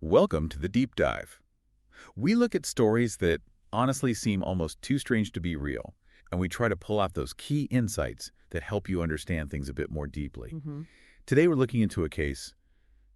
Welcome to the Deep Dive. We look at stories that honestly seem almost too strange to be real, and we try to pull out those key insights that help you understand things a bit more deeply. Today we're looking into a case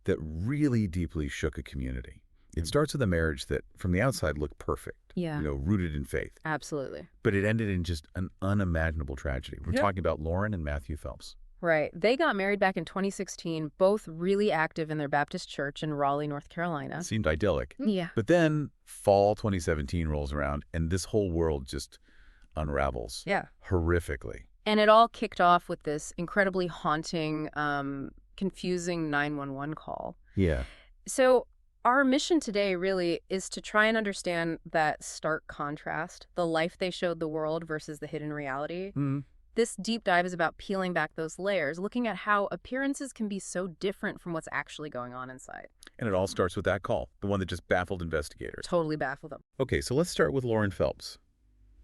that really deeply shook a community. It starts with a marriage that, from the outside, looked perfect, Yeah. rooted in faith. Absolutely. But it ended in just an unimaginable tragedy. We're Yep. talking about Lauren and Matthew Phelps. Right. They got married back in 2016, both really active in their Baptist church in Raleigh, North Carolina. Seemed idyllic. Yeah. But then fall 2017 rolls around, and this whole world just unravels. Yeah. Horrifically. And it all kicked off with this incredibly haunting, confusing 911 call. Yeah. So our mission today really is to try and understand that stark contrast, the life they showed the world versus the hidden reality. This deep dive is about peeling back those layers, looking at how appearances can be so different from what's actually going on inside. And it all starts with that call, the one that just baffled investigators. Totally baffled them. Okay, so let's start with Lauren Phelps.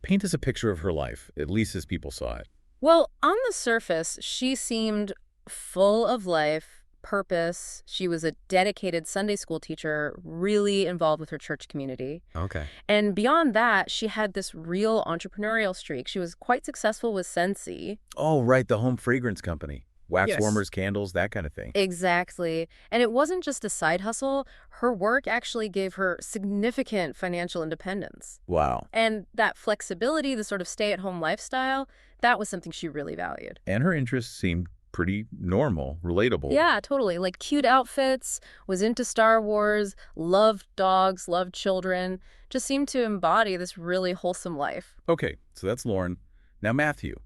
Paint us a picture of her life, at least as people saw it. Well, on the surface, she seemed full of life, purpose. She was a dedicated Sunday school teacher, really involved with her church community. Okay. And beyond that, she had this real entrepreneurial streak. She was quite successful with Scentsy. Oh, right, the home fragrance company. Wax Yes. warmers, candles, that kind of thing. Exactly. And it wasn't just a side hustle. Her work actually gave her significant financial independence. Wow. And that flexibility, the sort of stay-at-home lifestyle, that was something she really valued. And her interests seemed pretty normal, relatable. Yeah, totally. Like cute outfits, was into Star Wars, loved dogs, loved children, just seemed to embody this really wholesome life. Okay, so that's Lauren. Now Matthew.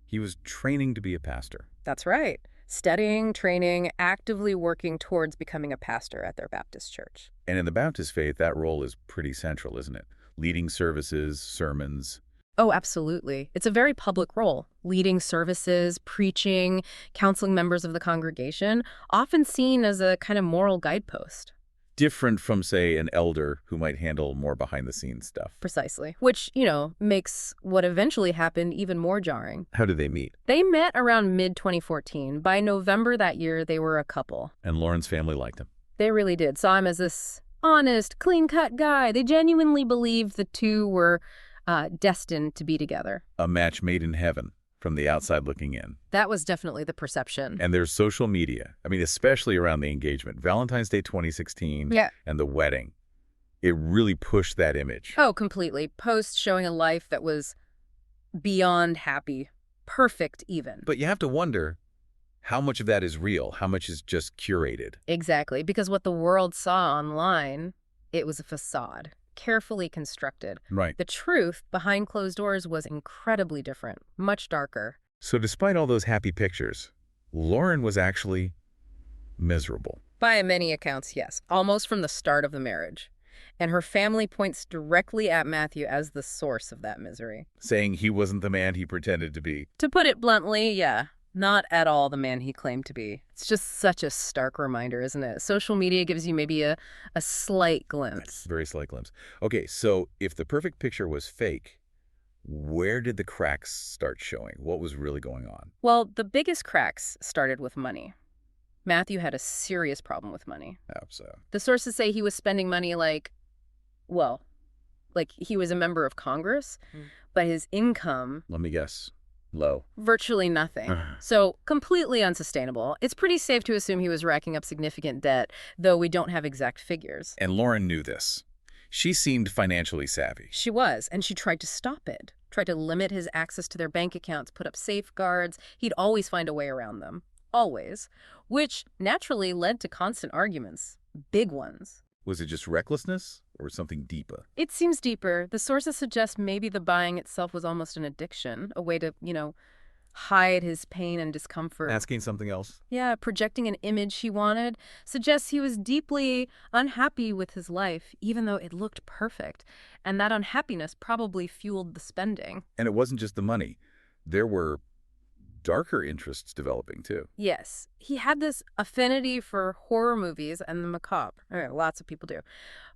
He was training to be a pastor. That's right. Studying, training, actively working towards becoming a pastor at their Baptist church. And in the Baptist faith, that role is pretty central, isn't it? Leading services, sermons. Oh, absolutely. It's a very public role, leading services, preaching, counseling members of the congregation, often seen as a kind of moral guidepost. Different from, say, an elder who might handle more behind-the-scenes stuff. Precisely. Which, makes what eventually happened even more jarring. How did they meet? They met around mid-2014. By November that year, they were a couple. And Lauren's family liked him. They really did. Saw him as this honest, clean-cut guy. They genuinely believed the two were destined to be together. A match made in heaven, from the outside looking in. That was definitely the perception. And there's social media. I mean, especially around the engagement. Valentine's Day 2016 and the wedding. It really pushed that image. Oh, completely. Posts showing a life that was beyond happy. Perfect, even. But you have to wonder, how much of that is real? How much is just curated? Exactly. Because what the world saw online, it was a facade. Carefully constructed. Right. The truth behind closed doors was incredibly different, much darker. So despite all those happy pictures, Lauren was actually miserable. By many accounts, yes. Almost from the start of the marriage. And her family points directly at Matthew as the source of that misery. Saying he wasn't the man he pretended to be. To put it bluntly, yeah. Not at all the man he claimed to be. It's just such a stark reminder, isn't it? Social media gives you maybe a slight glimpse. Very slight glimpse. Okay, so if the perfect picture was fake, where did the cracks start showing? What was really going on? Well, the biggest cracks started with money. Matthew had a serious problem with money. So. The sources say he was spending money like he was a member of Congress, but his income... Let me guess. Low. Virtually nothing. So completely unsustainable. It's pretty safe to assume he was racking up significant debt, though we don't have exact figures. And Lauren knew this. She seemed financially savvy. She was, and she tried to stop it. Tried to limit his access to their bank accounts, put up safeguards. He'd always find a way around them. Always. Which naturally led to constant arguments. Big ones. Was it just recklessness or something deeper? It seems deeper. The sources suggest maybe the buying itself was almost an addiction, a way to, hide his pain and discomfort. Asking something else? Yeah, projecting an image he wanted suggests he was deeply unhappy with his life, even though it looked perfect. And that unhappiness probably fueled the spending. And it wasn't just the money. There were darker interests developing, too. Yes. He had this affinity for horror movies and the macabre. Lots of people do.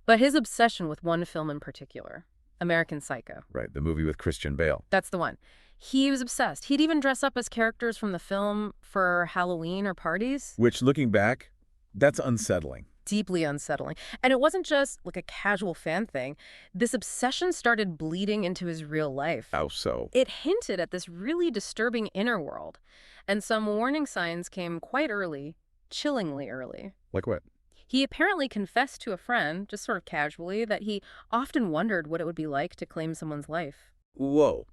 But his obsession with one film in particular, American Psycho. Right, the movie with Christian Bale. That's the one. He was obsessed. He'd even dress up as characters from the film for Halloween or parties. Which, looking back, that's unsettling. deeply unsettling. And it wasn't just like a casual fan thing. This obsession started bleeding into his real life. How so? It hinted at this really disturbing inner world. And some warning signs came quite early, chillingly early. Like what? He apparently confessed to a friend, just sort of casually, that he often wondered what it would be like to claim someone's life. Whoa.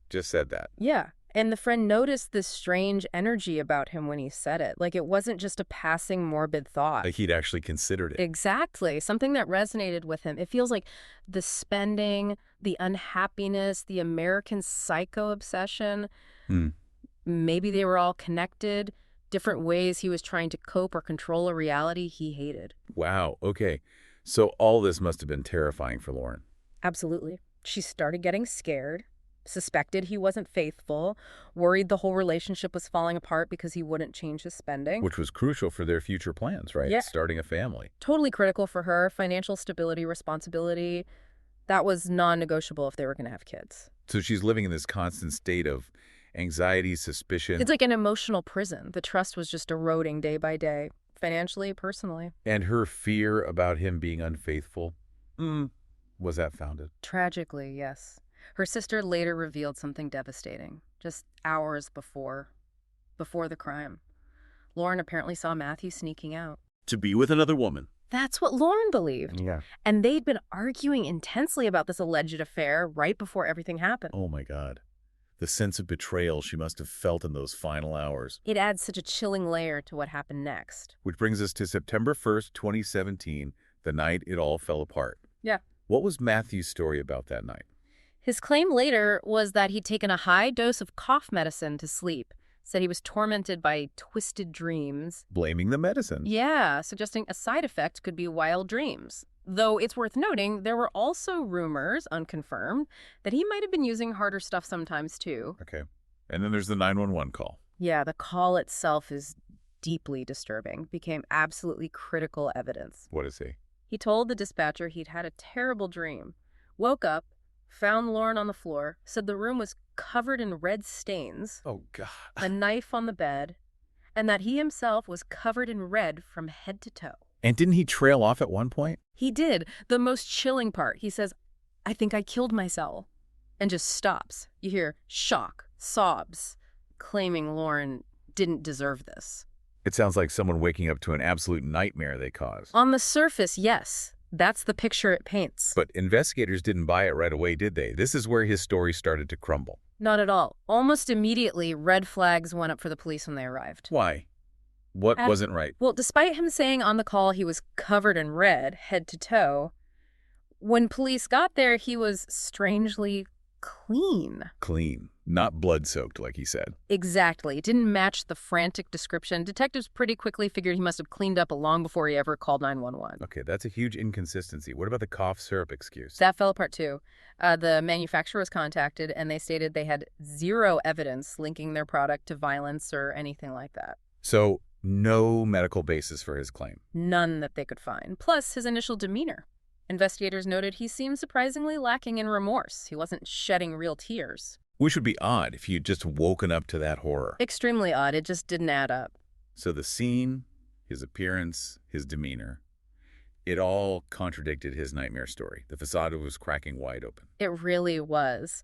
Just said that. Yeah. And the friend noticed this strange energy about him when he said it. Like it wasn't just a passing morbid thought. Like he'd actually considered it. Exactly. Something that resonated with him. It feels like the spending, the unhappiness, the American Psycho obsession. Maybe they were all connected, different ways he was trying to cope or control a reality he hated. Wow. Okay. So all this must have been terrifying for Lauren. Absolutely. She started getting scared, suspected he wasn't faithful, worried the whole relationship was falling apart because he wouldn't change his spending. Which was crucial for their future plans, right? Yeah. Starting a family. Totally critical for her. Financial stability, responsibility. That was non-negotiable if they were going to have kids. So she's living in this constant state of anxiety, suspicion. It's like an emotional prison. The trust was just eroding day by day, financially, personally. And her fear about him being unfaithful, was that founded? Tragically, yes. Her sister later revealed something devastating, just hours before the crime. Lauren apparently saw Matthew sneaking out. To be with another woman. That's what Lauren believed. Yeah. And they'd been arguing intensely about this alleged affair right before everything happened. Oh my God. The sense of betrayal she must have felt in those final hours. It adds such a chilling layer to what happened next. Which brings us to September 1st, 2017, the night it all fell apart. Yeah. What was Matthew's story about that night? His claim later was that he'd taken a high dose of cough medicine to sleep. Said he was tormented by twisted dreams. Blaming the medicine. Yeah, suggesting a side effect could be wild dreams. Though it's worth noting, there were also rumors, unconfirmed, that he might have been using harder stuff sometimes too. Okay. And then there's the 911 call. Yeah, the call itself is deeply disturbing. Became absolutely critical evidence. What is he? He told the dispatcher he'd had a terrible dream. Woke up, found Lauren on the floor, said the room was covered in red stains, Oh, God. a knife on the bed, and that he himself was covered in red from head to toe. And didn't he trail off at one point? He did. The most chilling part, he says, "I think I killed myself," and just stops. You hear shock, sobs, claiming Lauren didn't deserve this. It sounds like someone waking up to an absolute nightmare they caused. On the surface, yes. That's the picture it paints. But investigators didn't buy it right away, did they? This is where his story started to crumble. Not at all. Almost immediately, red flags went up for the police when they arrived. Why? What wasn't right? Well, despite him saying on the call he was covered in red, head to toe, when police got there, he was strangely clean. Clean. Not blood-soaked, like he said. Exactly. It didn't match the frantic description. Detectives pretty quickly figured he must have cleaned up long before he ever called 911. Okay, that's a huge inconsistency. What about the cough syrup excuse? That fell apart too. The manufacturer was contacted, and they stated they had zero evidence linking their product to violence or anything like that. So, no medical basis for his claim. None that they could find. Plus, his initial demeanor. Investigators noted he seemed surprisingly lacking in remorse. He wasn't shedding real tears. Which would be odd if you'd just woken up to that horror. Extremely odd. It just didn't add up. So the scene, his appearance, his demeanor, it all contradicted his nightmare story. The facade was cracking wide open. It really was.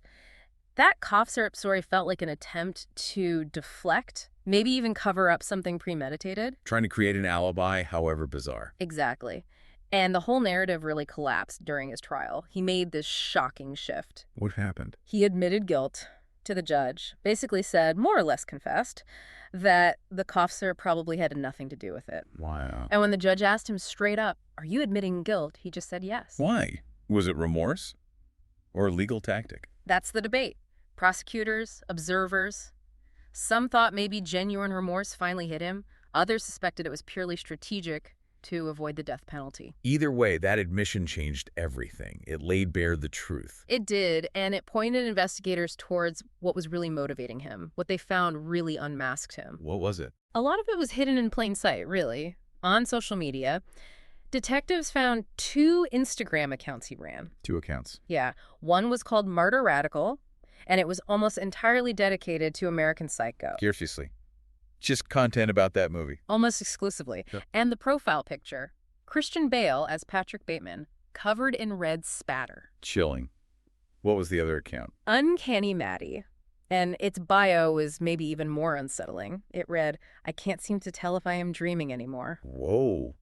That cough syrup story felt like an attempt to deflect, maybe even cover up something premeditated. Trying to create an alibi, however bizarre. Exactly. And the whole narrative really collapsed during his trial. He made this shocking shift. What happened? He admitted guilt to the judge, basically said, more or less confessed, that the cough syrup probably had nothing to do with it. Wow. And when the judge asked him straight up, "Are you admitting guilt?" he just said yes. Why? Was it remorse or a legal tactic? That's the debate. Prosecutors, observers. Some thought maybe genuine remorse finally hit him. Others suspected it was purely strategic to avoid the death penalty. Either way, that admission changed everything. It laid bare the truth. It did, and it pointed investigators towards what was really motivating him. What they found really unmasked him. What was it? A lot of it was hidden in plain sight, really. On social media, detectives found 2 Instagram accounts he ran. 2 accounts. Yeah. One was called Martyr Radical, and it was almost entirely dedicated to American Psycho. Curiously. Just content about that movie. Almost exclusively. Sure. And the profile picture, Christian Bale as Patrick Bateman, covered in red spatter. Chilling. What was the other account? Uncanny Maddie. And its bio was maybe even more unsettling. It read, "I can't seem to tell if I am dreaming anymore." Whoa.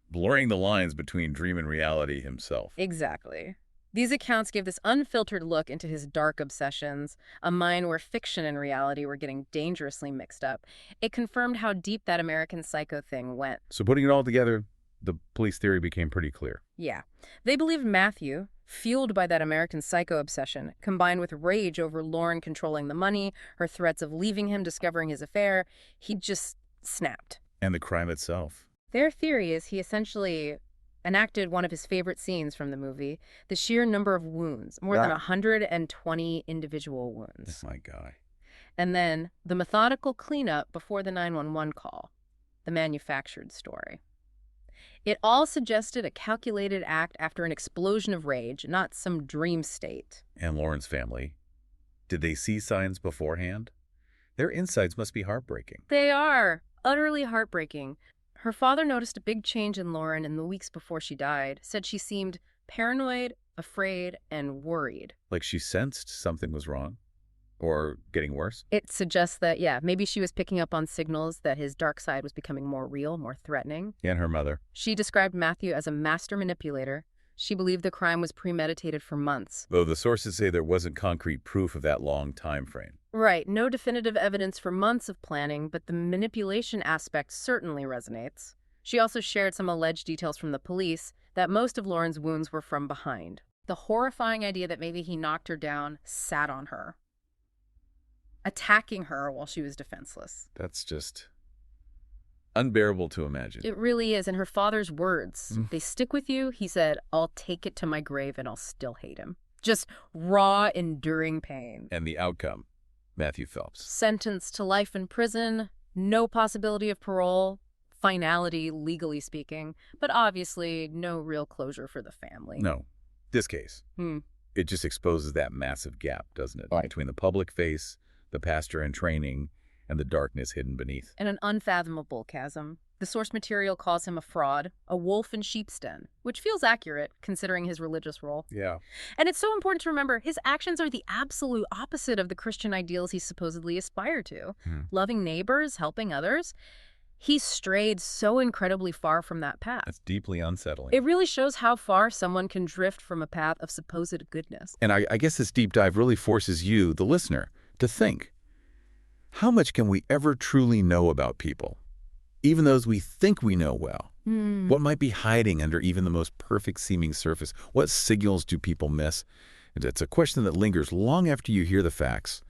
Blurring the lines between dream and reality himself. Exactly. These accounts give this unfiltered look into his dark obsessions, a mind where fiction and reality were getting dangerously mixed up. It confirmed how deep that American Psycho thing went. So putting it all together, the police theory became pretty clear. Yeah. They believed Matthew, fueled by that American Psycho obsession, combined with rage over Lauren controlling the money, her threats of leaving him, discovering his affair, he just snapped. And the crime itself. Their theory is he essentially enacted one of his favorite scenes from the movie, the sheer number of wounds, more than 120 individual wounds. Oh my God. And then the methodical cleanup before the 911 call, the manufactured story. It all suggested a calculated act after an explosion of rage, not some dream state. And Lauren's family, did they see signs beforehand? Their insights must be heartbreaking. They are utterly heartbreaking. Her father noticed a big change in Lauren in the weeks before she died, said she seemed paranoid, afraid, and worried. Like she sensed something was wrong? Or getting worse? It suggests that, yeah, maybe she was picking up on signals that his dark side was becoming more real, more threatening. And her mother. She described Matthew as a master manipulator. She believed the crime was premeditated for months. Though the sources say there wasn't concrete proof of that long time frame. Right, no definitive evidence for months of planning, but the manipulation aspect certainly resonates. She also shared some alleged details from the police that most of Lauren's wounds were from behind. The horrifying idea that maybe he knocked her down sat on her, attacking her while she was defenseless. That's just unbearable to imagine. It really is. And her father's words, they stick with you. He said, "I'll take it to my grave and I'll still hate him." Just raw, enduring pain. And the outcome, Matthew Phelps. Sentenced to life in prison, no possibility of parole, finality, legally speaking, but obviously no real closure for the family. No. This case. It just exposes that massive gap, doesn't it? Right. Between the public face, the pastor in training, and the darkness hidden beneath. And an unfathomable chasm. The source material calls him a fraud, a wolf in sheep's den, which feels accurate considering his religious role. Yeah. And it's so important to remember his actions are the absolute opposite of the Christian ideals he supposedly aspired to. Loving neighbors, helping others. He strayed so incredibly far from that path. That's deeply unsettling. It really shows how far someone can drift from a path of supposed goodness. And I guess this deep dive really forces you, the listener, to think. How much can we ever truly know about people? Even those we think we know well. What might be hiding under even the most perfect-seeming surface? What signals do people miss? It's a question that lingers long after you hear the facts.